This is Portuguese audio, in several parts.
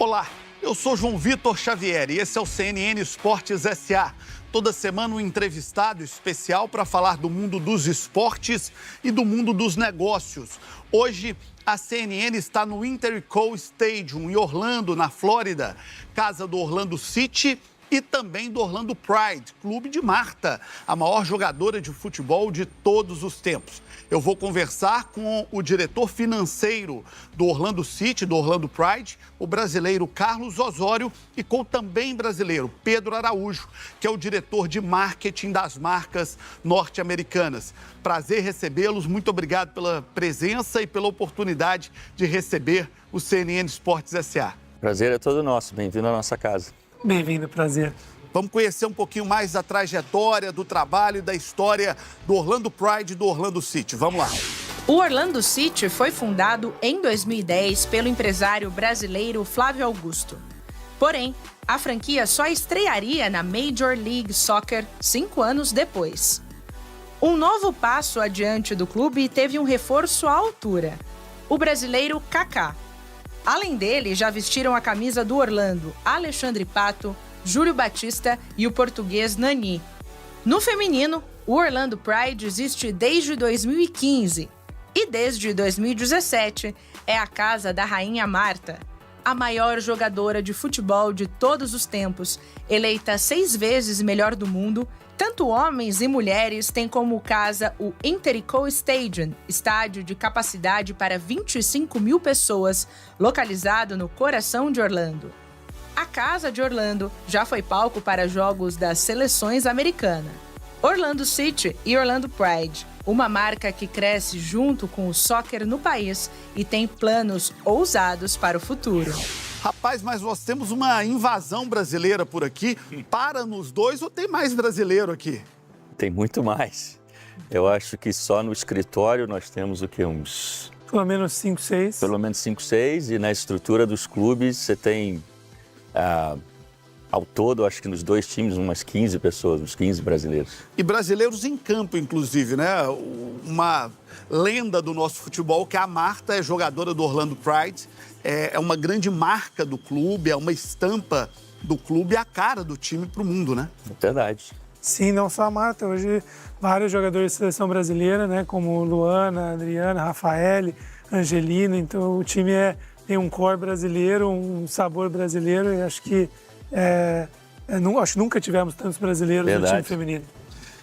Olá, eu sou João Vitor Xavier e esse é o CNN Esportes SA. Toda semana um entrevistado especial para falar do mundo dos esportes e do mundo dos negócios. Hoje, a CNN está no Interco Stadium, em Orlando, na Flórida, casa do Orlando City e também do Orlando Pride, clube de Marta, a maior jogadora de futebol de todos os tempos. Eu vou conversar com o diretor financeiro do Orlando City, do Orlando Pride, o brasileiro Carlos Osório, e com o também brasileiro Pedro Araújo, que é o diretor de marketing das marcas norte-americanas. Prazer recebê-los, muito obrigado pela presença e pela oportunidade de receber o CNN Esportes SA. Prazer é todo nosso, bem-vindo à nossa casa. Bem-vindo, prazer. Vamos conhecer um pouquinho mais da trajetória, do trabalho e da história do Orlando Pride e do Orlando City. Vamos lá. O Orlando City foi fundado em 2010 pelo empresário brasileiro Flávio Augusto. Porém, a franquia só estrearia na Major League Soccer 5 anos depois. Um novo passo adiante do clube teve um reforço à altura: o brasileiro Kaká. Além dele, já vestiram a camisa do Orlando Alexandre Pato, Júlio Batista e o português Nani. No feminino, o Orlando Pride existe desde 2015 e desde 2017 é a casa da Rainha Marta, a maior jogadora de futebol de todos os tempos, eleita 6 vezes melhor do mundo. Tanto homens e mulheres têm como casa o Interco Stadium, estádio de capacidade para 25 mil pessoas, localizado no coração de Orlando. A Casa de Orlando já foi palco para jogos das seleções americanas. Orlando City e Orlando Pride, uma marca que cresce junto com o soccer no país e tem planos ousados para o futuro. Rapaz, mas nós temos uma invasão brasileira por aqui. Para nos dois ou tem mais brasileiro aqui? Tem muito mais. Eu acho que só no escritório nós temos o quê? Pelo menos 5, 6. Pelo menos 5, 6. E na estrutura dos clubes você tem, ao todo, acho que nos 2 times, umas 15 pessoas, uns 15 brasileiros. E brasileiros em campo, inclusive, né? Uma lenda do nosso futebol, que a Marta é jogadora do Orlando Pride. É uma grande marca do clube, é uma estampa do clube, a cara do time para o mundo, né? Verdade. Sim, não só a Marta. Hoje, vários jogadores de seleção brasileira, né? Como Luana, Adriana, Rafael, Angelina. Então, o time tem um core brasileiro, um sabor brasileiro. E acho que acho que nunca tivemos tantos brasileiros no time feminino.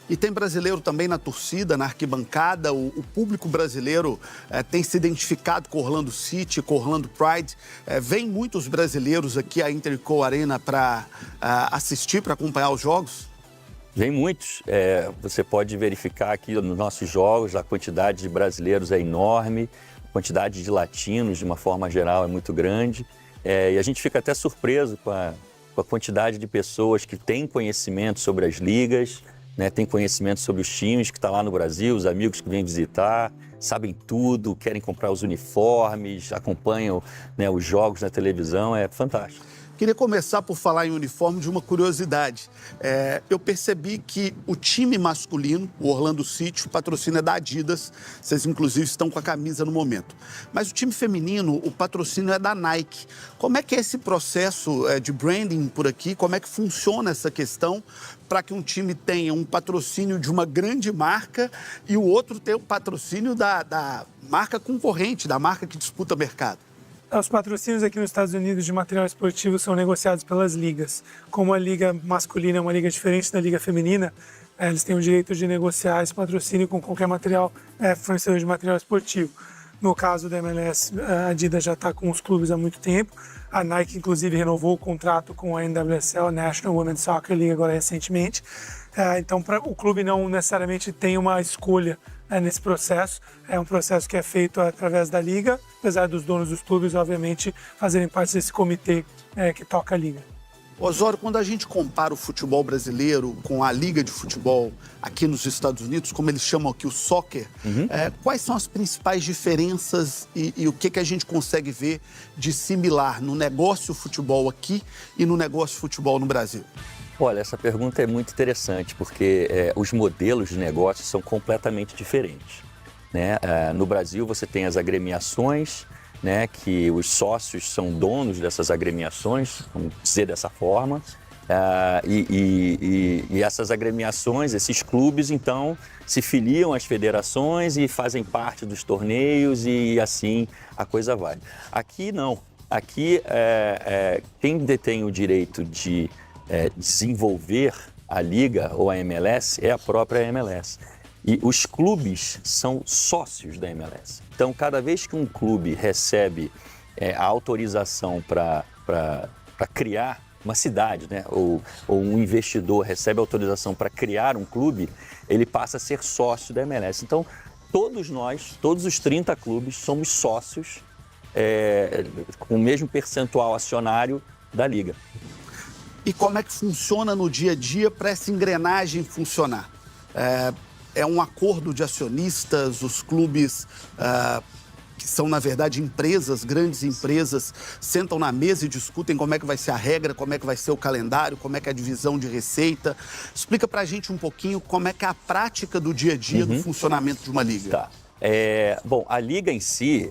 E tem brasileiro também na torcida, na arquibancada. O público brasileiro tem se identificado com Orlando City, com Orlando Pride. Vem muitos brasileiros aqui à Interco Arena para assistir, para acompanhar os jogos? Vem muitos. Você pode verificar aqui nos nossos jogos, a quantidade de brasileiros é enorme, a quantidade de latinos, de uma forma geral, é muito grande. E a gente fica até surpreso com a quantidade de pessoas que têm conhecimento sobre as ligas, né, tem conhecimento sobre os times que estão lá no Brasil, os amigos que vêm visitar, sabem tudo, querem comprar os uniformes, acompanham, né, os jogos na televisão, é fantástico. Queria começar por falar em uniforme de uma curiosidade. Eu percebi que o time masculino, o Orlando City, o patrocínio é da Adidas. Vocês, inclusive, estão com a camisa no momento. Mas o time feminino, o patrocínio é da Nike. Como é que é esse processo de branding por aqui? Como é que funciona essa questão para que um time tenha um patrocínio de uma grande marca e o outro tenha o patrocínio da marca concorrente, da marca que disputa mercado? Os patrocínios aqui nos Estados Unidos de material esportivo são negociados pelas ligas. Como a liga masculina é uma liga diferente da liga feminina, eles têm o direito de negociar esse patrocínio com qualquer material, fornecedor de material esportivo. No caso da MLS, a Adidas já está com os clubes há muito tempo. A Nike, inclusive, renovou o contrato com a NWSL, National Women's Soccer League, agora recentemente. Então, o clube não necessariamente tem uma escolha nesse processo. É um processo que é feito através da liga, apesar dos donos dos clubes, obviamente, fazerem parte desse comitê que toca a liga. Osório, quando a gente compara o futebol brasileiro com a liga de futebol aqui nos Estados Unidos, como eles chamam aqui o soccer, quais são as principais diferenças e o que a gente consegue ver de similar no negócio futebol aqui e no negócio futebol no Brasil? Olha, essa pergunta é muito interessante, porque os modelos de negócio são completamente diferentes, né? No Brasil, você tem as agremiações, né, que os sócios são donos dessas agremiações, vamos dizer dessa forma, e essas agremiações, esses clubes, então, se filiam às federações e fazem parte dos torneios e assim a coisa vai. Aqui não. Aqui, quem detém o direito de desenvolver a Liga ou a MLS é a própria MLS. E os clubes são sócios da MLS. Então, cada vez que um clube recebe a autorização para criar uma cidade, né? ou um investidor recebe autorização para criar um clube, ele passa a ser sócio da MLS. Então, todos nós, todos os 30 clubes, somos sócios com o mesmo percentual acionário da Liga. E como é que funciona no dia a dia para essa engrenagem funcionar? É um acordo de acionistas, os clubes, que são, na verdade, empresas, grandes empresas, sentam na mesa e discutem como é que vai ser a regra, como é que vai ser o calendário, como é que é a divisão de receita. Explica pra gente um pouquinho como é que é a prática do dia a dia do funcionamento de uma liga. Tá. Bom, a liga em si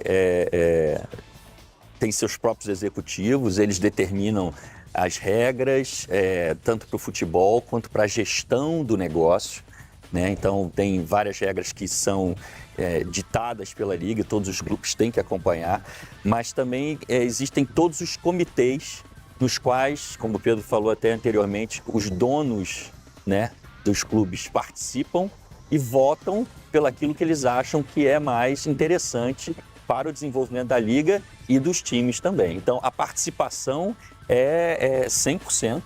tem seus próprios executivos, eles determinam as regras, tanto para o futebol quanto para a gestão do negócio, né? Então, tem várias regras que são ditadas pela liga, todos os grupos têm que acompanhar, mas também existem todos os comitês nos quais, como o Pedro falou até anteriormente, os donos, né, dos clubes participam e votam pelaquilo que eles acham que é mais interessante para o desenvolvimento da liga e dos times também. Então, a participação é 100%,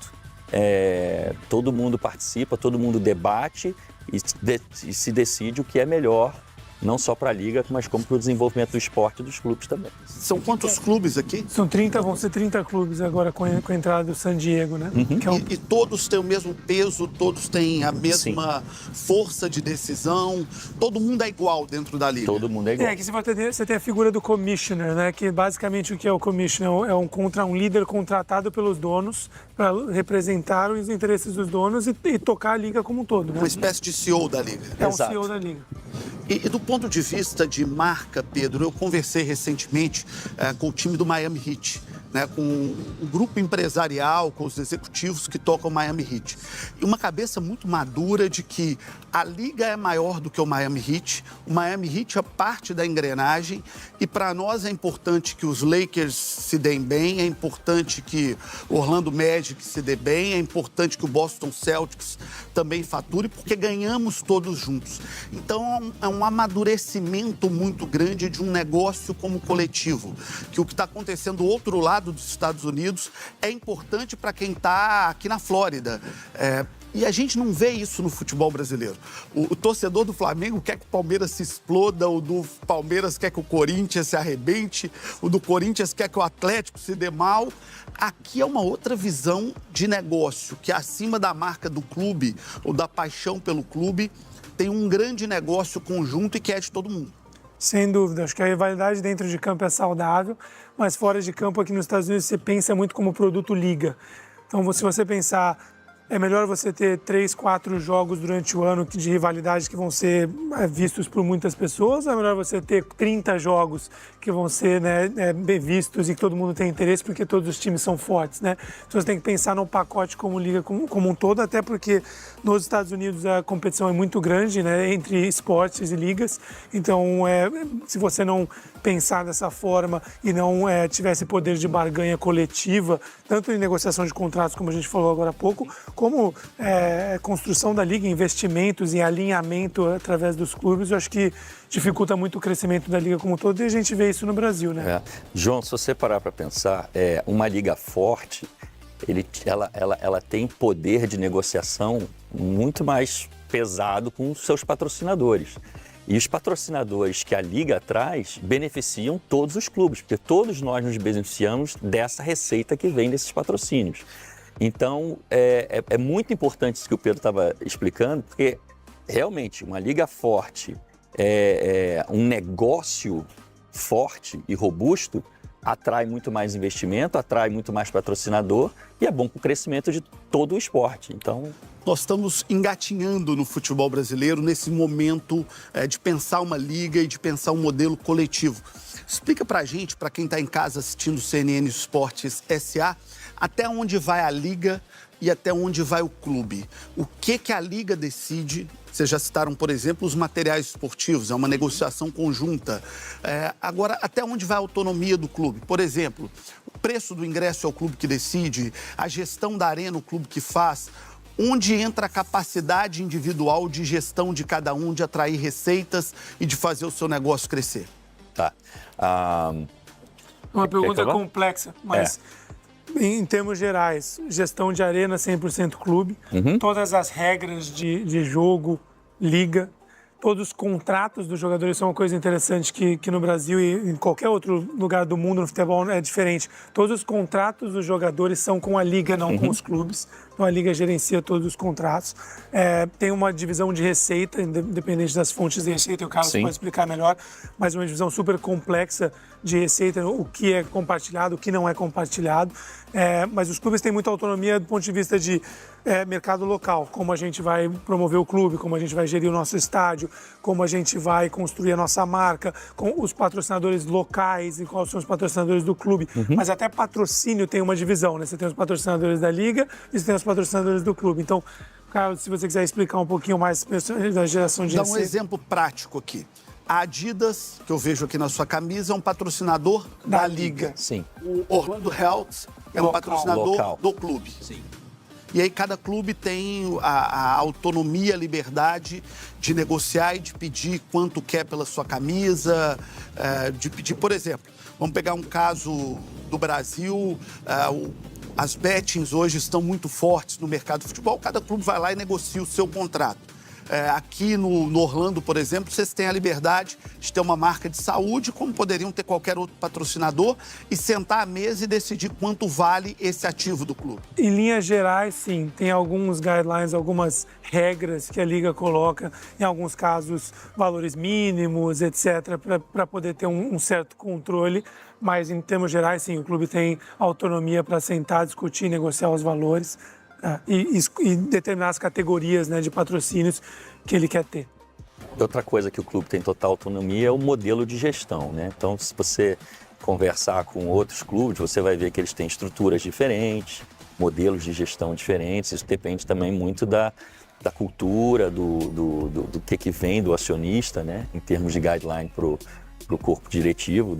todo mundo participa, todo mundo debate e se decide o que é melhor, não só para a liga, mas como para o desenvolvimento do esporte e dos clubes também. São quantos clubes aqui? São 30, vão ser 30 clubes agora com a entrada do San Diego, né? Que é E todos têm o mesmo peso, todos têm a mesma força de decisão, todo mundo é igual dentro da liga. Todo mundo é igual. Que você tem a figura do commissioner, né? Que basicamente o que é o commissioner é um líder contratado pelos donos para representar os interesses dos donos e tocar a liga como um todo, né? Uma espécie de CEO da liga. É um Exato. CEO da liga. E do ponto de vista de marca, Pedro, eu conversei recentemente com o time do Miami Heat, né, com um grupo empresarial, com os executivos que tocam o Miami Heat. E uma cabeça muito madura de que a liga é maior do que o Miami Heat é parte da engrenagem e para nós é importante que os Lakers se deem bem, é importante que o Orlando Magic se dê bem, é importante que o Boston Celtics também fature, porque ganhamos todos juntos. Então é um amadurecimento muito grande de um negócio como coletivo, que o que está acontecendo do outro lado dos Estados Unidos é importante para quem está aqui na Flórida. E a gente não vê isso no futebol brasileiro. O torcedor do Flamengo quer que o Palmeiras se exploda, o do Palmeiras quer que o Corinthians se arrebente, o do Corinthians quer que o Atlético se dê mal. Aqui é uma outra visão de negócio, que acima da marca do clube ou da paixão pelo clube, tem um grande negócio conjunto e que é de todo mundo. Sem dúvida, acho que a rivalidade dentro de campo é saudável, mas fora de campo aqui nos Estados Unidos você pensa muito como produto liga. Então, se você pensar, é melhor você ter 3, 4 jogos durante o ano de rivalidade que vão ser vistos por muitas pessoas, ou é melhor você ter 30 jogos que vão ser bem vistos e que todo mundo tem interesse porque todos os times são fortes, né? Então você tem que pensar num pacote como liga como um todo, até porque nos Estados Unidos a competição é muito grande, né, entre esportes e ligas. Então, se você não pensar dessa forma e não tiver esse poder de barganha coletiva, tanto em negociação de contratos, como a gente falou agora há pouco, como construção da liga, investimentos e alinhamento através dos clubes, eu acho que dificulta muito o crescimento da liga como um todo e a gente vê isso no Brasil, né? João, se você parar para pensar, uma liga forte, ela tem poder de negociação muito mais pesado com os seus patrocinadores. E os patrocinadores que a liga traz beneficiam todos os clubes, porque todos nós nos beneficiamos dessa receita que vem desses patrocínios. Então, é muito importante isso que o Pedro estava explicando, porque realmente uma liga forte, um negócio forte e robusto, atrai muito mais investimento, atrai muito mais patrocinador e é bom para o crescimento de todo o esporte. Então, nós estamos engatinhando no futebol brasileiro nesse momento de pensar uma liga e de pensar um modelo coletivo. Explica pra gente, para quem está em casa assistindo o CNN Esportes SA, até onde vai a liga e até onde vai o clube. O que a liga decide? Vocês já citaram, por exemplo, os materiais esportivos, é uma negociação conjunta. Agora, até onde vai a autonomia do clube? Por exemplo, o preço do ingresso é o clube que decide, a gestão da arena o clube que faz. Onde entra a capacidade individual de gestão de cada um, de atrair receitas e de fazer o seu negócio crescer? Tá. Uma pergunta complexa, mas em termos gerais, gestão de arena 100% clube, todas as regras de jogo, liga, todos os contratos dos jogadores são uma coisa interessante que no Brasil e em qualquer outro lugar do mundo no futebol é diferente. Todos os contratos dos jogadores são com a liga, não com os clubes. Então a liga gerencia todos os contratos. Tem uma divisão de receita, independente das fontes de receita, o Carlos pode explicar melhor, mas uma divisão super complexa de receita, o que é compartilhado, o que não é compartilhado. Mas os clubes têm muita autonomia do ponto de vista de mercado local, como a gente vai promover o clube, como a gente vai gerir o nosso estádio, como a gente vai construir a nossa marca, com os patrocinadores locais e quais são os patrocinadores do clube. Mas até patrocínio tem uma divisão, né? Você tem os patrocinadores da liga e você tem os patrocinadores do clube. Então, Carlos, se você quiser explicar um pouquinho mais da geração de receita. Dá um exemplo prático aqui. A Adidas, que eu vejo aqui na sua camisa, é um patrocinador da liga. Sim. O Orlando Health é um patrocinador do clube. Sim. E aí cada clube tem a autonomia, a liberdade de negociar e de pedir quanto quer pela sua camisa, de pedir, por exemplo, vamos pegar um caso do Brasil, as bettings hoje estão muito fortes no mercado de futebol, cada clube vai lá e negocia o seu contrato. Aqui no Orlando, por exemplo, vocês têm a liberdade de ter uma marca de saúde, como poderiam ter qualquer outro patrocinador, e sentar à mesa e decidir quanto vale esse ativo do clube. Em linhas gerais, sim. Tem alguns guidelines, algumas regras que a Liga coloca, em alguns casos, valores mínimos, etc., para poder ter um certo controle. Mas, em termos gerais, sim, o clube tem autonomia para sentar, discutir, negociar os valores. E determinar as categorias, né, de patrocínios que ele quer ter. Outra coisa que o clube tem total autonomia é o modelo de gestão, né? Então, se você conversar com outros clubes, você vai ver que eles têm estruturas diferentes, modelos de gestão diferentes. Isso depende também muito da cultura, do que vem do acionista, né? Em termos de guideline para o corpo diretivo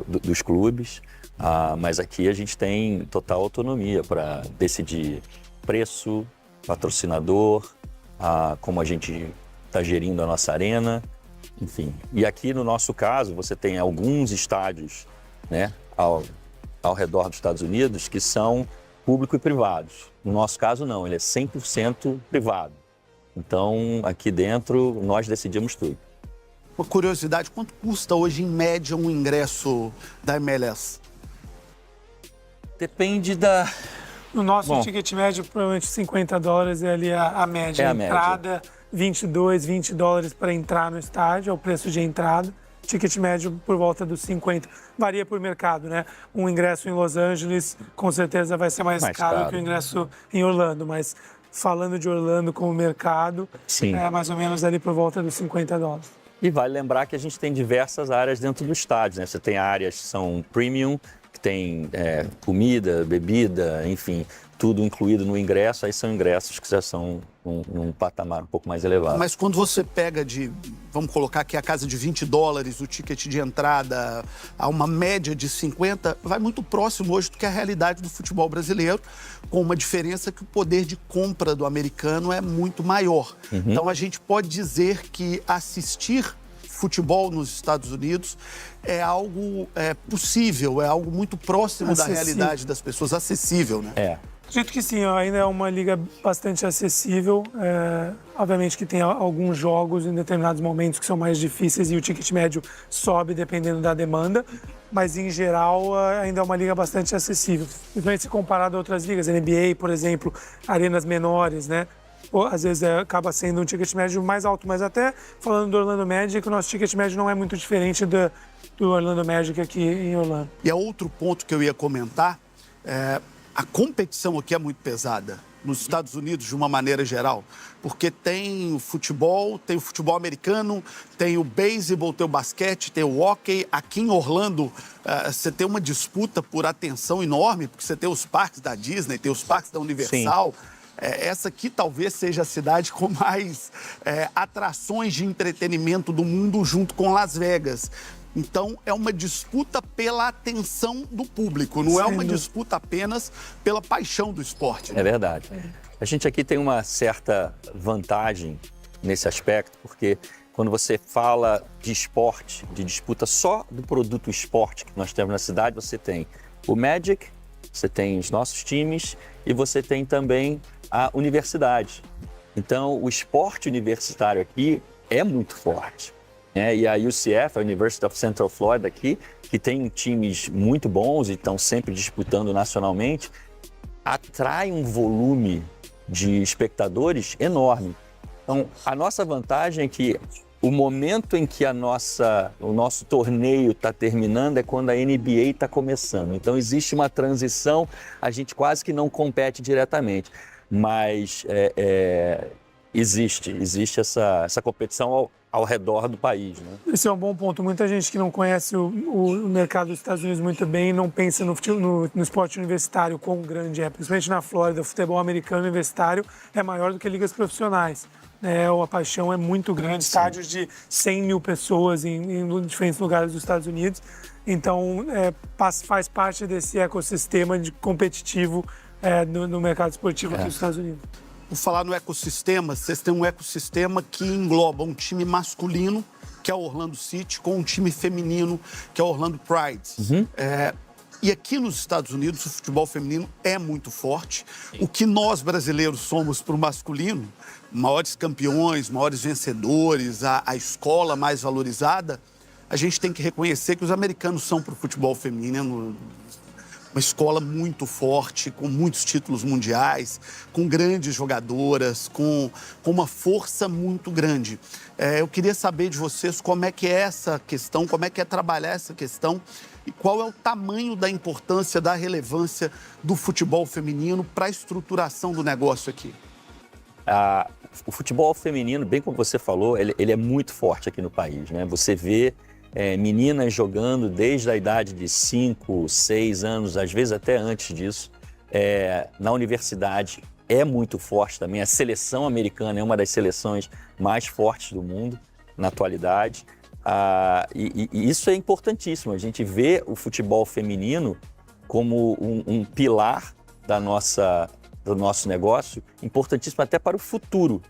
dos clubes. Mas aqui a gente tem total autonomia para decidir preço, patrocinador, como a gente está gerindo a nossa arena, enfim. E aqui no nosso caso, você tem alguns estádios, né, ao redor dos Estados Unidos que são público e privados. No nosso caso, não, ele é 100% privado. Então, aqui dentro, nós decidimos tudo. Uma curiosidade, quanto custa hoje, em média, um ingresso da MLS? Depende da... No nosso ticket médio, provavelmente $50 é ali a média. A entrada, média. $22 para entrar no estádio, é o preço de entrada. Ticket médio por volta dos 50. Varia por mercado, né? Um ingresso em Los Angeles, com certeza vai ser mais caro que o ingresso em Orlando, mas falando de Orlando como mercado, sim, é mais ou menos ali por volta dos $50. E vale lembrar que a gente tem diversas áreas dentro do estádio, né? Você tem áreas que são premium, que tem comida, bebida, enfim, tudo incluído no ingresso. Aí são ingressos que já são num patamar um pouco mais elevado. Mas quando você pega vamos colocar aqui a casa de $20, o ticket de entrada a uma média de 50, vai muito próximo hoje do que é a realidade do futebol brasileiro, com uma diferença que o poder de compra do americano é muito maior. Então a gente pode dizer que assistir futebol nos Estados Unidos é algo possível, é algo muito próximo da realidade das pessoas, acessível, né? Acredito que sim, ainda é uma liga bastante acessível. Obviamente que tem alguns jogos em determinados momentos que são mais difíceis e o ticket médio sobe dependendo da demanda, mas em geral ainda é uma liga bastante acessível. Principalmente se comparado a outras ligas, NBA, por exemplo, arenas menores, né? às vezes acaba sendo um ticket médio mais alto, mas até falando do Orlando Magic, o nosso ticket médio não é muito diferente do Orlando Magic aqui em Orlando. E é outro ponto que eu ia comentar, a competição aqui é muito pesada nos Estados Unidos de uma maneira geral, porque tem o futebol americano, tem o beisebol, tem o basquete, tem o hóquei. Aqui em Orlando, você tem uma disputa por atenção enorme, porque você tem os parques da Disney, tem os parques da Universal. Essa aqui talvez seja a cidade com mais atrações de entretenimento do mundo, junto com Las Vegas. Então, é uma disputa pela atenção do público, não é uma disputa apenas pela paixão do esporte. Né? É verdade. A gente aqui tem uma certa vantagem nesse aspecto, porque quando você fala de esporte, de disputa só do produto esporte que nós temos na cidade, você tem o Magic, você tem os nossos times e você tem também a universidade. Então, o esporte universitário aqui é muito forte. E a UCF, a University of Central Florida aqui, que tem times muito bons e estão sempre disputando nacionalmente, atrai um volume de espectadores enorme. Então, a nossa vantagem é que o momento em que o nosso torneio está terminando é quando a NBA está começando. Então, existe uma transição, a gente quase que não compete diretamente, mas existe essa competição ao redor do país. Né? Esse é um bom ponto. Muita gente que não conhece o mercado dos Estados Unidos muito bem não pensa no esporte universitário quão grande é. Principalmente na Flórida, o futebol americano universitário é maior do que ligas profissionais. A paixão é muito grande, estádios de 100 mil pessoas em diferentes lugares dos Estados Unidos. Então, faz parte desse ecossistema competitivo no mercado esportivo aqui dos Estados Unidos. Por falar no ecossistema, vocês têm um ecossistema que engloba um time masculino, que é o Orlando City, com um time feminino, que é o Orlando Pride. E aqui nos Estados Unidos, o futebol feminino é muito forte. O que nós, brasileiros, somos para o masculino, maiores campeões, maiores vencedores, a escola mais valorizada, a gente tem que reconhecer que os americanos são para o futebol feminino uma escola muito forte, com muitos títulos mundiais, com grandes jogadoras, com uma força muito grande. Eu queria saber de vocês como é que é essa questão, como é que é trabalhar essa questão e qual é o tamanho da importância, da relevância do futebol feminino para a estruturação do negócio aqui. O futebol feminino, bem como você falou, ele é muito forte aqui no país, né? Você vê meninas jogando desde a idade de 5, 6 anos, às vezes até antes disso. Na universidade é muito forte também. A seleção americana é uma das seleções mais fortes do mundo na atualidade. E isso é importantíssimo. A gente vê o futebol feminino como um pilar do nosso negócio, importantíssimo até para o futuro.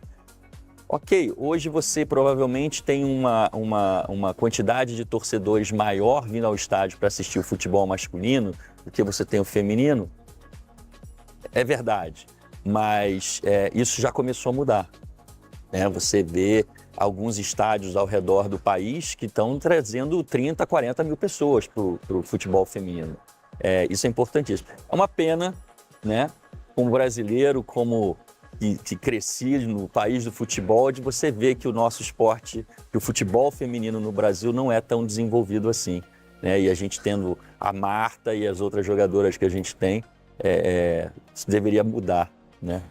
Ok, hoje você provavelmente tem uma quantidade de torcedores maior vindo ao estádio para assistir o futebol masculino do que você tem o feminino. É verdade, mas isso já começou a mudar. Você vê alguns estádios ao redor do país que estão trazendo 30, 40 mil pessoas para o futebol feminino. Isso é importantíssimo. É uma pena, né, como brasileiro, que cresci no país do futebol, de você ver que o nosso esporte, que o futebol feminino no Brasil não é tão desenvolvido assim. Né? E a gente tendo a Marta e as outras jogadoras que a gente tem, isso deveria mudar. Né?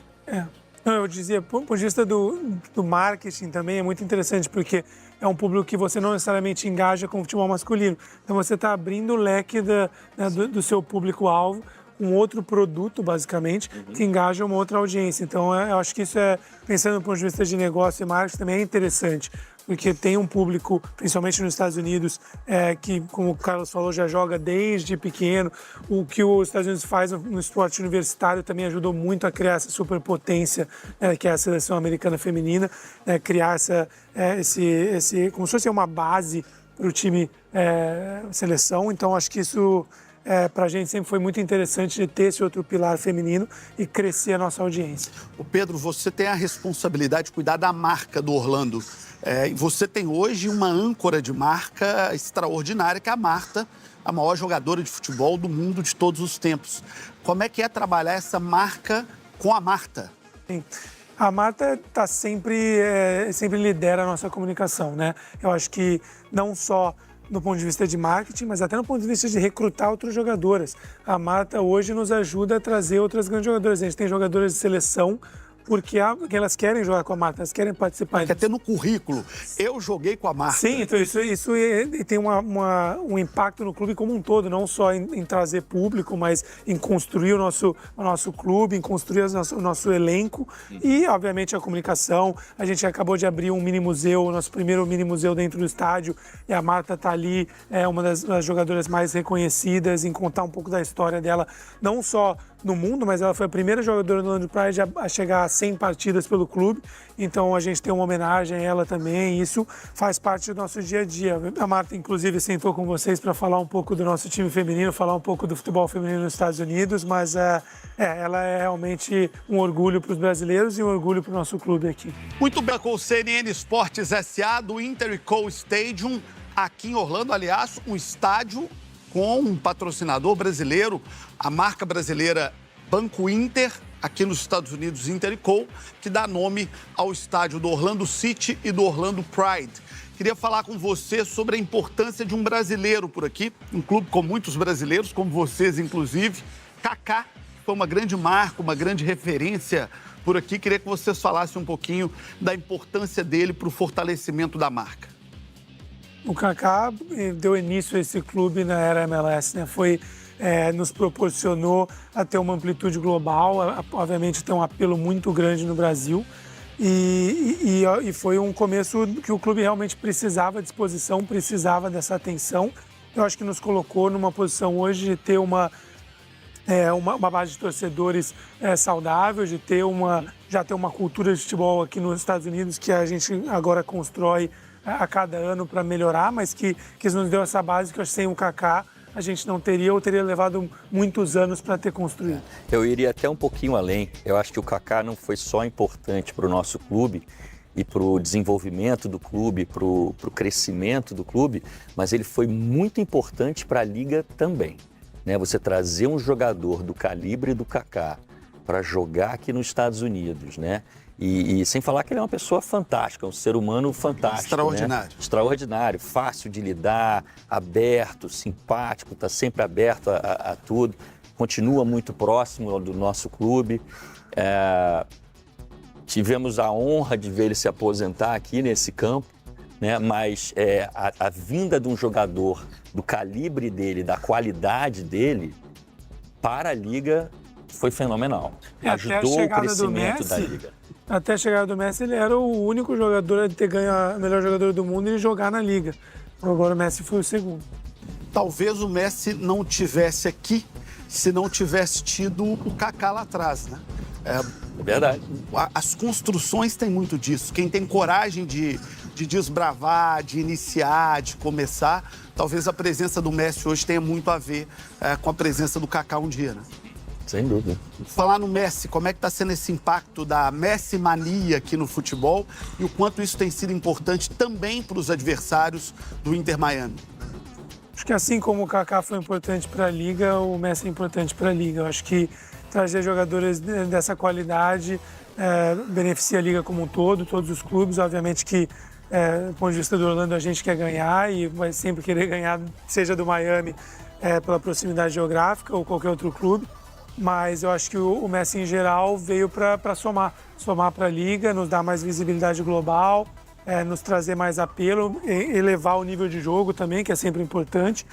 Eu dizia, do ponto de vista do marketing também é muito interessante, porque é um público que você não necessariamente engaja com o futebol masculino. Então você está abrindo o leque do seu público-alvo, um outro produto, basicamente, que engaja uma outra audiência. Então, eu acho que isso pensando do ponto de vista de negócio e marketing, também é interessante, porque tem um público, principalmente nos Estados Unidos, que, como o Carlos falou, já joga desde pequeno. O que os Estados Unidos faz no esporte universitário também ajudou muito a criar essa superpotência, que é a seleção americana feminina, criar como se fosse uma base para o time seleção. Então, acho que isso para a gente sempre foi muito interessante de ter esse outro pilar feminino e crescer a nossa audiência. O Pedro, você tem a responsabilidade de cuidar da marca do Orlando. Você tem hoje uma âncora de marca extraordinária, que é a Marta, a maior jogadora de futebol do mundo de todos os tempos. Como é que é trabalhar essa marca com a Marta? Sim. A Marta tá sempre lidera a nossa comunicação, né? Eu acho que não só do ponto de vista de marketing, mas até no ponto de vista de recrutar outras jogadoras. A Marta hoje nos ajuda a trazer outras grandes jogadoras. A gente tem jogadoras de seleção porque elas querem jogar com a Marta, elas querem participar. Quer ter no currículo, eu joguei com a Marta. Sim, então isso tem um impacto no clube como um todo, não só em trazer público, mas em construir o nosso clube, em construir o nosso elenco e, obviamente, a comunicação. A gente acabou de abrir um mini-museu, o nosso primeiro mini-museu dentro do estádio, e a Marta está ali, uma das jogadoras mais reconhecidas, em contar um pouco da história dela, não só no mundo, mas ela foi a primeira jogadora do Orlando Pride a chegar a 100 partidas pelo clube, então a gente tem uma homenagem a ela também, e isso faz parte do nosso dia a dia. A Marta, inclusive, sentou com vocês para falar um pouco do nosso time feminino, falar um pouco do futebol feminino nos Estados Unidos, mas ela é realmente um orgulho para os brasileiros e um orgulho para o nosso clube aqui. Muito bem, com o CNN Esportes SA do Interco Stadium, aqui em Orlando, aliás, um estádio com um patrocinador brasileiro, a marca brasileira Banco Inter, aqui nos Estados Unidos, Interco, que dá nome ao estádio do Orlando City e do Orlando Pride. Queria falar com você sobre a importância de um brasileiro por aqui, um clube com muitos brasileiros, como vocês, inclusive. Kaká foi uma grande marca, uma grande referência por aqui. Queria que vocês falassem um pouquinho da importância dele para o fortalecimento da marca. O Kaká deu início a esse clube na era MLS, né? Nos proporcionou a ter uma amplitude global, obviamente tem um apelo muito grande no Brasil e foi um começo que o clube realmente precisava de exposição, precisava dessa atenção. Eu acho que nos colocou numa posição hoje de ter uma base de torcedores saudável, de já ter uma cultura de futebol aqui nos Estados Unidos que a gente agora constrói a cada ano para melhorar, mas que nos deu essa base que eu acho que sem o Kaká a gente não teria ou teria levado muitos anos para ter construído. Eu iria até um pouquinho além. Eu acho que o Kaká não foi só importante para o nosso clube e para o desenvolvimento do clube, para o crescimento do clube, mas ele foi muito importante para a Liga também, né? Você trazer um jogador do calibre do Kaká para jogar aqui nos Estados Unidos, né? E sem falar que ele é uma pessoa fantástica, um ser humano fantástico. Extraordinário. Né? Extraordinário, fácil de lidar, aberto, simpático, está sempre aberto a tudo, continua muito próximo do nosso clube. Tivemos a honra de ver ele se aposentar aqui nesse campo, né? Mas a vinda de um jogador do calibre dele, da qualidade dele, para a Liga foi fenomenal. Ajudou o crescimento da Liga. Até a chegada do Messi, ele era o único jogador a ter ganho a melhor jogador do mundo e jogar na Liga. Agora o Messi foi o segundo. Talvez o Messi não tivesse aqui se não tivesse tido o Kaká lá atrás, né? É verdade. As construções têm muito disso. Quem tem coragem de desbravar, de iniciar, de começar, talvez a presença do Messi hoje tenha muito a ver com a presença do Kaká um dia, né? Sem dúvida. Falar no Messi, como é que está sendo esse impacto da Messi-mania aqui no futebol e o quanto isso tem sido importante também para os adversários do Inter Miami? Acho que assim como o Kaká foi importante para a Liga, o Messi é importante para a Liga. Eu acho que trazer jogadores dessa qualidade beneficia a Liga como um todo, todos os clubes. Obviamente que, do ponto de vista do Orlando, a gente quer ganhar e vai sempre querer ganhar, seja do Miami, pela proximidade geográfica ou qualquer outro clube. Mas eu acho que o Messi, em geral, veio para somar para a Liga, nos dar mais visibilidade global, nos trazer mais apelo, elevar o nível de jogo também, que é sempre importante.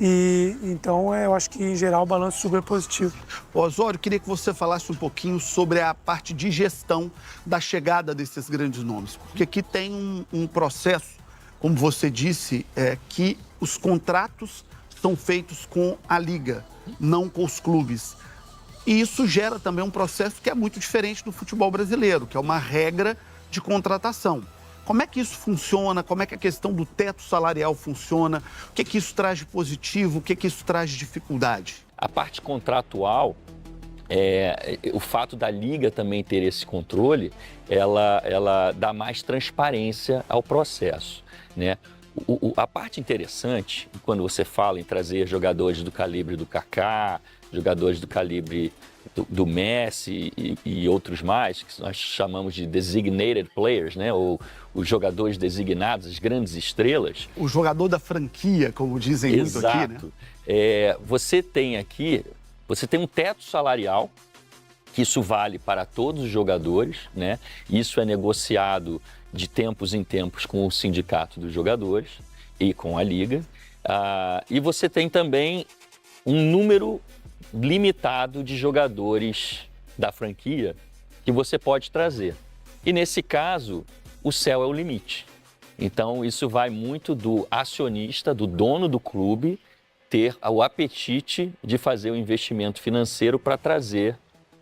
E então eu acho que, em geral, o balanço super positivo. Osório, queria que você falasse um pouquinho sobre a parte de gestão da chegada desses grandes nomes. Porque aqui tem um processo, como você disse, que os contratos são feitos com a Liga, não com os clubes. E isso gera também um processo que é muito diferente do futebol brasileiro, que é uma regra de contratação. Como é que isso funciona? Como é que a questão do teto salarial funciona? O que isso traz de positivo? O que isso traz de dificuldade? A parte contratual, o fato da Liga também ter esse controle, ela dá mais transparência ao processo, né? A parte interessante, quando você fala em trazer jogadores do calibre do Kaká, jogadores do calibre do Messi e outros mais, que nós chamamos de designated players, né? Ou os jogadores designados, as grandes estrelas. O jogador da franquia, como dizem muito aqui, né? Você tem um teto salarial, que isso vale para todos os jogadores, né? Isso é negociado de tempos em tempos com o sindicato dos jogadores e com a liga. E você tem também um número limitado de jogadores da franquia que você pode trazer. E nesse caso, o céu é o limite. Então, isso vai muito do acionista, do dono do clube, ter o apetite de fazer o investimento financeiro para trazer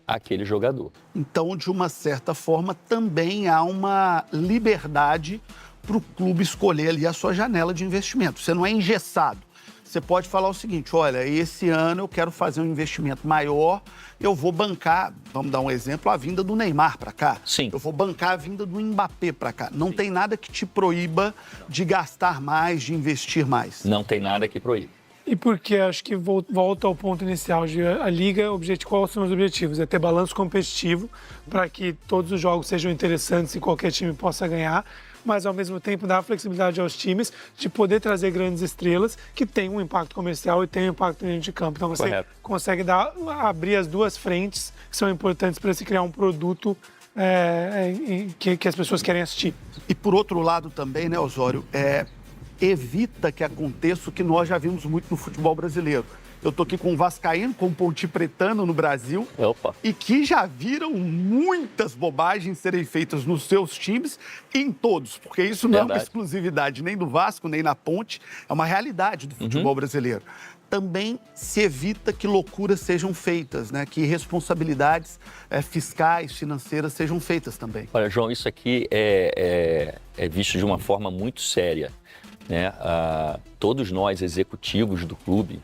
aquele jogador. Então, de uma certa forma, também há uma liberdade para o clube escolher ali a sua janela de investimento. Você não é engessado. Você pode falar o seguinte, olha, esse ano eu quero fazer um investimento maior, eu vou bancar, vamos dar um exemplo, a vinda do Neymar para cá. Sim. Eu vou bancar a vinda do Mbappé para cá. Não tem nada que te proíba de gastar mais, de investir mais. Não tem nada que proíba. E porque acho que volta ao ponto inicial de a liga, quais são os objetivos? É ter balanço competitivo para que todos os jogos sejam interessantes e qualquer time possa ganhar, mas ao mesmo tempo dar flexibilidade aos times de poder trazer grandes estrelas que têm um impacto comercial e têm um impacto dentro de campo. Então você consegue abrir as duas frentes que são importantes para se criar um produto que as pessoas querem assistir. E por outro lado também, né, Osório, evita que aconteça o que nós já vimos muito no futebol brasileiro. Eu tô aqui com um vascaíno, com um Ponte Pretano no Brasil. Opa. E que já viram muitas bobagens serem feitas nos seus times, em todos, porque isso não é uma exclusividade nem do Vasco, nem na Ponte, é uma realidade do futebol brasileiro. Também se evita que loucuras sejam feitas, né? Que responsabilidades fiscais, financeiras sejam feitas também. Olha, João, isso aqui é visto de uma forma muito séria, né? Todos nós, executivos do clube,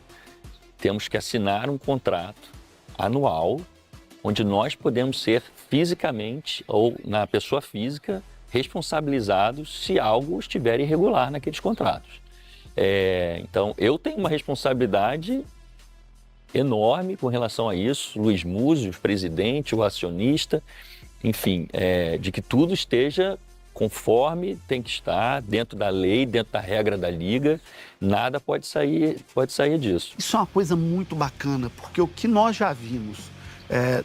temos que assinar um contrato anual onde nós podemos ser fisicamente ou na pessoa física responsabilizados se algo estiver irregular naqueles contratos. Então, eu tenho uma responsabilidade enorme com relação a isso, Luiz Múzio, o presidente, o acionista, enfim, de que tudo esteja conforme tem que estar, dentro da lei, dentro da regra da liga, nada pode sair disso. Isso é uma coisa muito bacana, porque o que nós já vimos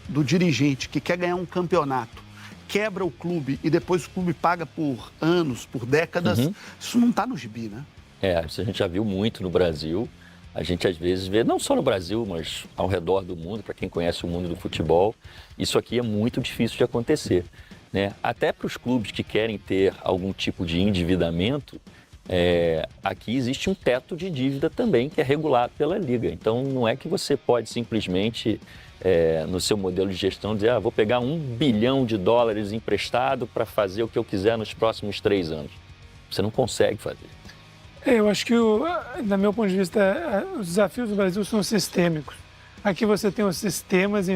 do dirigente que quer ganhar um campeonato, quebra o clube e depois o clube paga por anos, por décadas, isso não está no gibi, né? Isso a gente já viu muito no Brasil. A gente às vezes vê, não só no Brasil, mas ao redor do mundo, para quem conhece o mundo do futebol, isso aqui é muito difícil de acontecer, né? Até para os clubes que querem ter algum tipo de endividamento, aqui existe um teto de dívida também que é regulado pela Liga. Então não é que você pode simplesmente, no seu modelo de gestão, dizer vou pegar $1 bilhão emprestado para fazer o que eu quiser nos próximos 3 anos. Você não consegue fazer. Eu acho que, do meu ponto de vista, os desafios do Brasil são sistêmicos. Aqui você tem os sistemas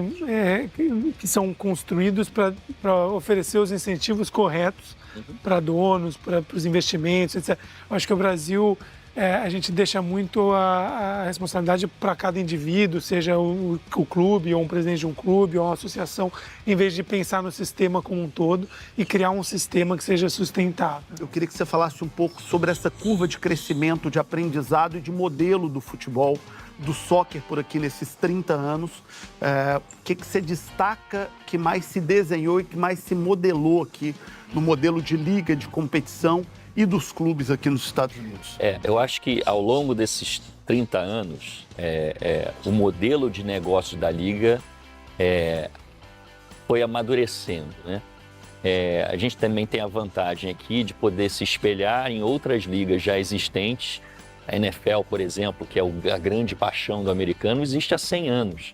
que são construídos para oferecer os incentivos corretos para donos, para os investimentos, etc. Eu acho que o Brasil, a gente deixa muito a responsabilidade para cada indivíduo, seja o clube, ou um presidente de um clube, ou uma associação, em vez de pensar no sistema como um todo e criar um sistema que seja sustentável. Eu queria que você falasse um pouco sobre essa curva de crescimento, de aprendizado e de modelo do futebol, do soccer por aqui nesses 30 anos. O que você destaca que mais se desenhou e que mais se modelou aqui no modelo de liga, de competição e dos clubes aqui nos Estados Unidos? Eu acho que ao longo desses 30 anos, o modelo de negócio da liga foi amadurecendo, né? A gente também tem a vantagem aqui de poder se espelhar em outras ligas já existentes. A NFL, por exemplo, que é a grande paixão do americano, existe há 100 anos.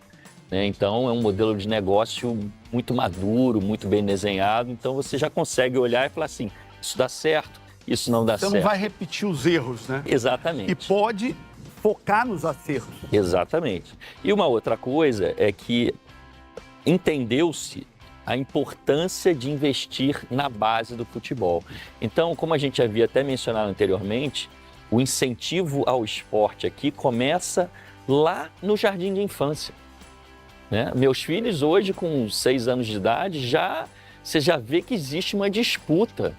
Né? Então, é um modelo de negócio muito maduro, muito bem desenhado. Então, você já consegue olhar e falar assim, isso dá certo, isso não dá certo. Você não vai repetir os erros, né? Exatamente. E pode focar nos acertos. Exatamente. E uma outra coisa é que entendeu-se a importância de investir na base do futebol. Então, como a gente havia até mencionado anteriormente, o incentivo ao esporte aqui começa lá no jardim de infância. né? Meus filhos hoje, com 6 anos de idade, você já vê que existe uma disputa,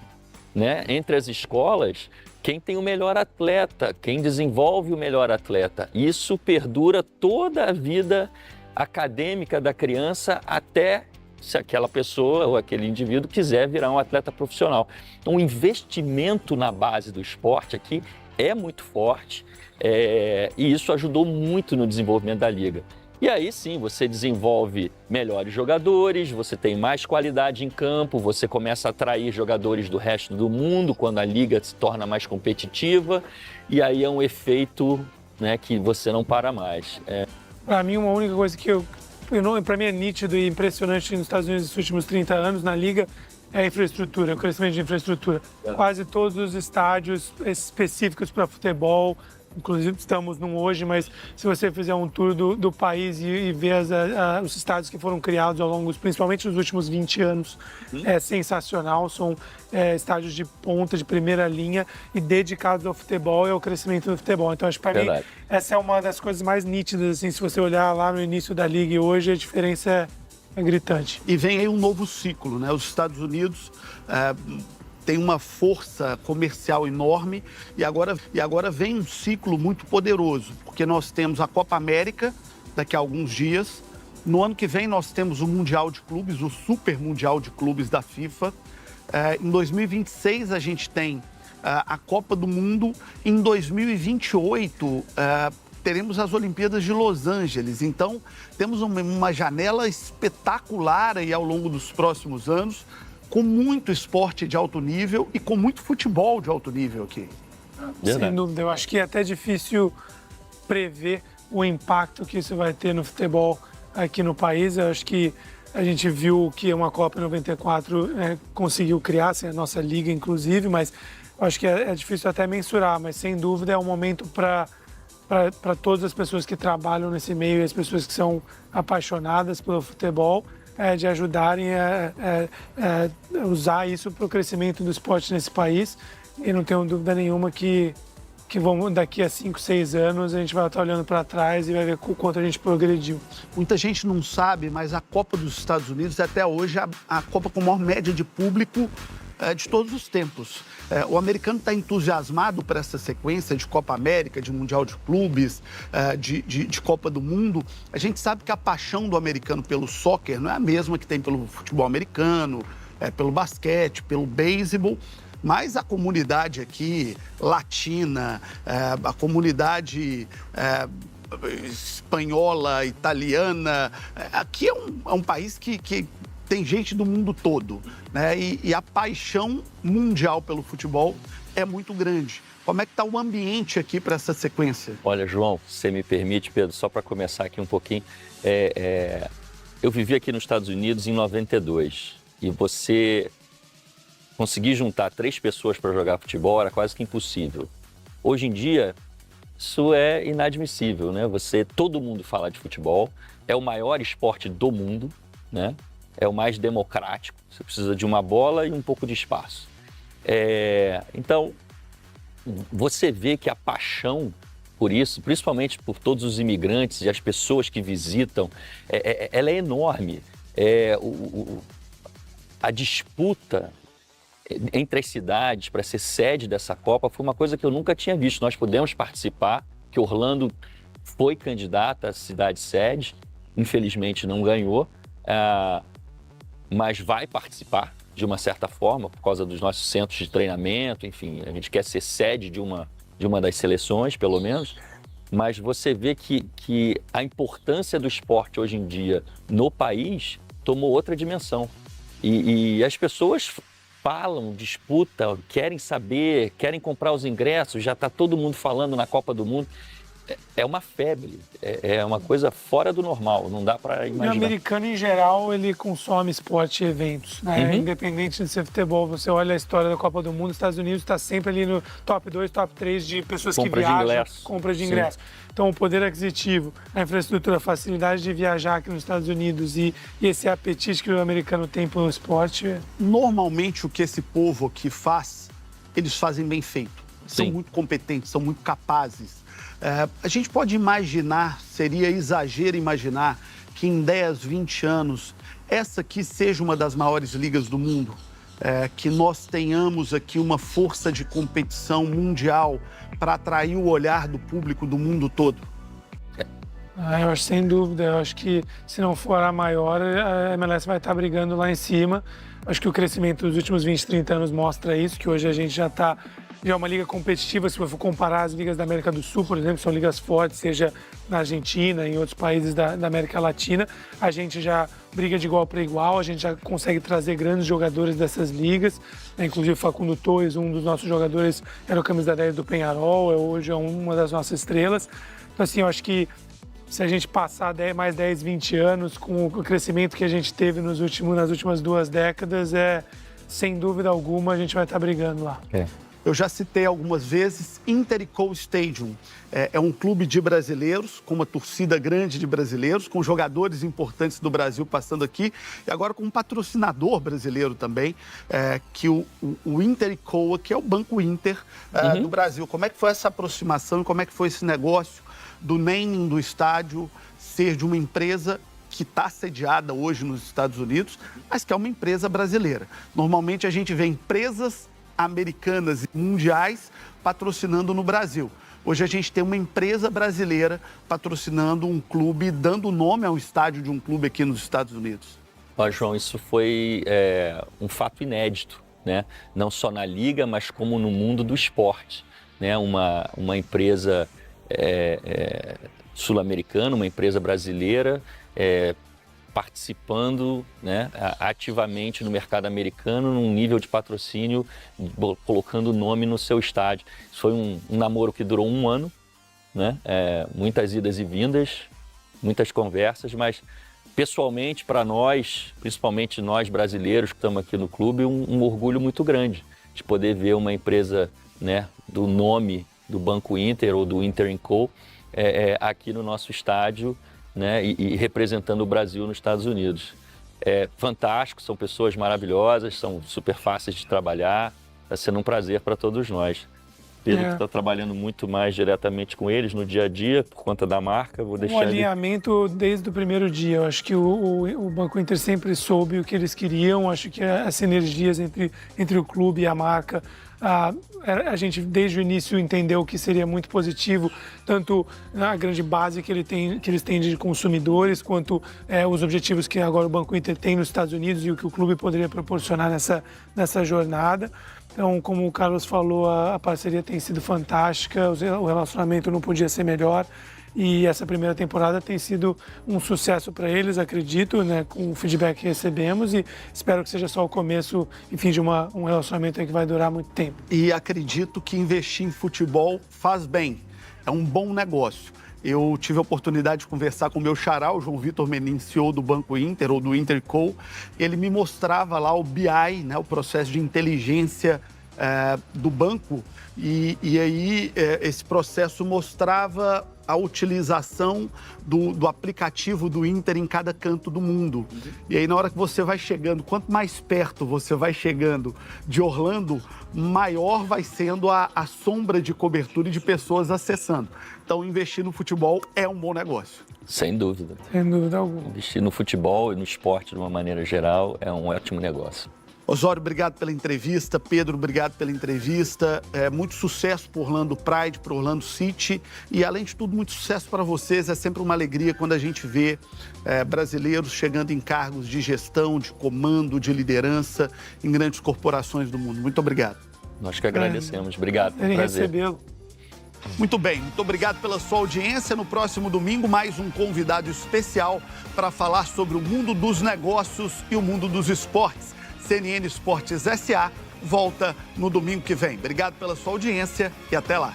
né, entre as escolas, quem tem o melhor atleta, quem desenvolve o melhor atleta. Isso perdura toda a vida acadêmica da criança até se aquela pessoa ou aquele indivíduo quiser virar um atleta profissional. Então, o investimento na base do esporte aqui é muito forte e isso ajudou muito no desenvolvimento da liga. E aí sim, você desenvolve melhores jogadores, você tem mais qualidade em campo, você começa a atrair jogadores do resto do mundo quando a liga se torna mais competitiva, e aí é um efeito, né, que você não para mais. Para mim, uma única coisa que para mim é nítido e impressionante nos Estados Unidos nos últimos 30 anos na liga é a infraestrutura, o crescimento de infraestrutura. Quase todos os estádios específicos para futebol, inclusive estamos num hoje, mas se você fizer um tour do país e ver os estádios que foram criados ao longo, principalmente nos últimos 20 anos, é sensacional. São estádios de ponta, de primeira linha e dedicados ao futebol e ao crescimento do futebol. Então, acho que para mim, essa é uma das coisas mais nítidas, assim, se você olhar lá no início da liga e hoje, a diferença é gritante. E vem aí um novo ciclo, né? Os Estados Unidos tem uma força comercial enorme e agora vem um ciclo muito poderoso, porque nós temos a Copa América daqui a alguns dias. No ano que vem nós temos o Mundial de Clubes, o Super Mundial de Clubes da FIFA. Em 2026 a gente tem a Copa do Mundo. Em 2028 teremos as Olimpíadas de Los Angeles. Então temos uma janela espetacular aí ao longo dos próximos anos, com muito esporte de alto nível e com muito futebol de alto nível aqui. Sem dúvida, eu acho que é até difícil prever o impacto que isso vai ter no futebol aqui no país. Eu acho que a gente viu que uma Copa 94 conseguiu criar, sem a nossa liga inclusive, mas eu acho que é difícil até mensurar, mas sem dúvida é um momento para todas as pessoas que trabalham nesse meio e as pessoas que são apaixonadas pelo futebol, de ajudarem a usar isso para o crescimento do esporte nesse país. E não tenho dúvida nenhuma que daqui a 5, 6 anos a gente vai estar olhando para trás e vai ver o quanto a gente progrediu. Muita gente não sabe, mas a Copa dos Estados Unidos é até hoje a Copa com maior média de público de todos os tempos. O americano está entusiasmado por essa sequência de Copa América, de Mundial de Clubes, de Copa do Mundo. A gente sabe que a paixão do americano pelo soccer não é a mesma que tem pelo futebol americano, pelo basquete, pelo beisebol, mas a comunidade aqui, latina, a comunidade espanhola, italiana, aqui é um país que tem gente do mundo todo, né? E a paixão mundial pelo futebol é muito grande. Como é que está o ambiente aqui para essa sequência? Olha, João, se você me permite, Pedro, só para começar aqui um pouquinho. Eu vivi aqui nos Estados Unidos em 92 e você conseguir juntar 3 pessoas para jogar futebol era quase que impossível. Hoje em dia, isso é inadmissível, né? Todo mundo fala de futebol, é o maior esporte do mundo, né? É o mais democrático, você precisa de uma bola e um pouco de espaço. Então, você vê que a paixão por isso, principalmente por todos os imigrantes e as pessoas que visitam, ela é enorme. A disputa entre as cidades para ser sede dessa Copa foi uma coisa que eu nunca tinha visto. Nós pudemos participar, que Orlando foi candidata à cidade sede, infelizmente não ganhou, mas vai participar de uma certa forma, por causa dos nossos centros de treinamento, enfim, a gente quer ser sede de uma das seleções, pelo menos, mas você vê que a importância do esporte hoje em dia no país tomou outra dimensão. E as pessoas falam, disputam, querem saber, querem comprar os ingressos, já está todo mundo falando na Copa do Mundo. É uma febre, é uma coisa fora do normal, não dá para imaginar. O americano, em geral, ele consome esporte e eventos, né? Independente de ser futebol, você olha a história da Copa do Mundo, os Estados Unidos está sempre ali no top 2, top 3 de pessoas que viajam, compras de ingresso. Então, o poder aquisitivo, a infraestrutura, a facilidade de viajar aqui nos Estados Unidos e esse apetite que o americano tem pelo esporte. Normalmente, o que esse povo aqui faz, eles fazem bem feito. São muito competentes, são muito capazes. A gente pode imaginar, seria exagero imaginar, que em 10, 20 anos, essa aqui seja uma das maiores ligas do mundo? Que nós tenhamos aqui uma força de competição mundial para atrair o olhar do público do mundo todo? Eu acho, sem dúvida. Eu acho que, se não for a maior, a MLS vai estar brigando lá em cima. Acho que o crescimento dos últimos 20, 30 anos mostra isso, que hoje a gente já é uma liga competitiva. Se for comparar as ligas da América do Sul, por exemplo, são ligas fortes, seja na Argentina, em outros países da América Latina. A gente já briga de igual para igual, a gente já consegue trazer grandes jogadores dessas ligas. Inclusive o Facundo Torres, um dos nossos jogadores, era o camisa 10 do Peñarol, hoje é uma das nossas estrelas. Então, assim, eu acho que se a gente passar mais 10, 20 anos com o crescimento que a gente teve nas últimas 2 décadas, sem dúvida alguma, a gente vai estar brigando lá. Eu já citei algumas vezes Interco Stadium. É um clube de brasileiros, com uma torcida grande de brasileiros, com jogadores importantes do Brasil passando aqui, e agora com um patrocinador brasileiro também, que o Interco, que é o Banco Inter do Brasil. Como é que foi essa aproximação e como é que foi esse negócio do naming do estádio ser de uma empresa que está sediada hoje nos Estados Unidos, mas que é uma empresa brasileira? Normalmente a gente vê empresas americanas e mundiais patrocinando no Brasil. Hoje a gente tem uma empresa brasileira patrocinando um clube, dando nome ao estádio de um clube aqui nos Estados Unidos. João, isso foi um fato inédito, né? Não só na Liga, mas como no mundo do esporte, né? Uma empresa sul-americana, uma empresa brasileira, participando, né, ativamente no mercado americano, num nível de patrocínio, colocando o nome no seu estádio. Isso foi um namoro que durou 1 ano, né? Muitas idas e vindas, muitas conversas, mas pessoalmente para nós, principalmente nós brasileiros que estamos aqui no clube, um orgulho muito grande de poder ver uma empresa, né, do nome do Banco Inter ou do Inter & Co. Aqui no nosso estádio, né, e representando o Brasil nos Estados Unidos. É fantástico, são pessoas maravilhosas, são super fáceis de trabalhar, está sendo um prazer para todos nós. Pedro, que está trabalhando muito mais diretamente com eles no dia a dia, por conta da marca, vou deixar alinhamento desde o primeiro dia. Eu acho que o Banco Inter sempre soube o que eles queriam, acho que as sinergias entre o clube e a marca, a gente desde o início entendeu que seria muito positivo, tanto a grande base que eles têm de consumidores, quanto os objetivos que agora o Banco Inter tem nos Estados Unidos e o que o clube poderia proporcionar nessa jornada. Então, como o Carlos falou, a parceria tem sido fantástica, o relacionamento não podia ser melhor. E essa primeira temporada tem sido um sucesso para eles, acredito, né, com o feedback que recebemos, e espero que seja só o começo, enfim, de um relacionamento que vai durar muito tempo. E acredito que investir em futebol faz bem, é um bom negócio. Eu tive a oportunidade de conversar com o meu xará, o João Vitor Menin, CEO do Banco Inter, ou do Interco. Ele me mostrava lá o BI, né, o processo de inteligência do banco, e aí esse processo mostrava a utilização do aplicativo do Inter em cada canto do mundo. E aí, na hora que você vai chegando, quanto mais perto você vai chegando de Orlando, maior vai sendo a sombra de cobertura e de pessoas acessando. Então, investir no futebol é um bom negócio. Sem dúvida. Sem dúvida alguma. Investir no futebol e no esporte, de uma maneira geral, é um ótimo negócio. Osório, obrigado pela entrevista. Pedro, obrigado pela entrevista. Muito sucesso para Orlando Pride, para Orlando City. E, além de tudo, muito sucesso para vocês. É sempre uma alegria quando a gente vê brasileiros chegando em cargos de gestão, de comando, de liderança em grandes corporações do mundo. Muito obrigado. Nós que agradecemos. Obrigado. Foi um prazer. Recebê-lo. Muito bem, muito obrigado pela sua audiência. No próximo domingo, mais um convidado especial para falar sobre o mundo dos negócios e o mundo dos esportes. CNN Esportes SA volta no domingo que vem. Obrigado pela sua audiência e até lá.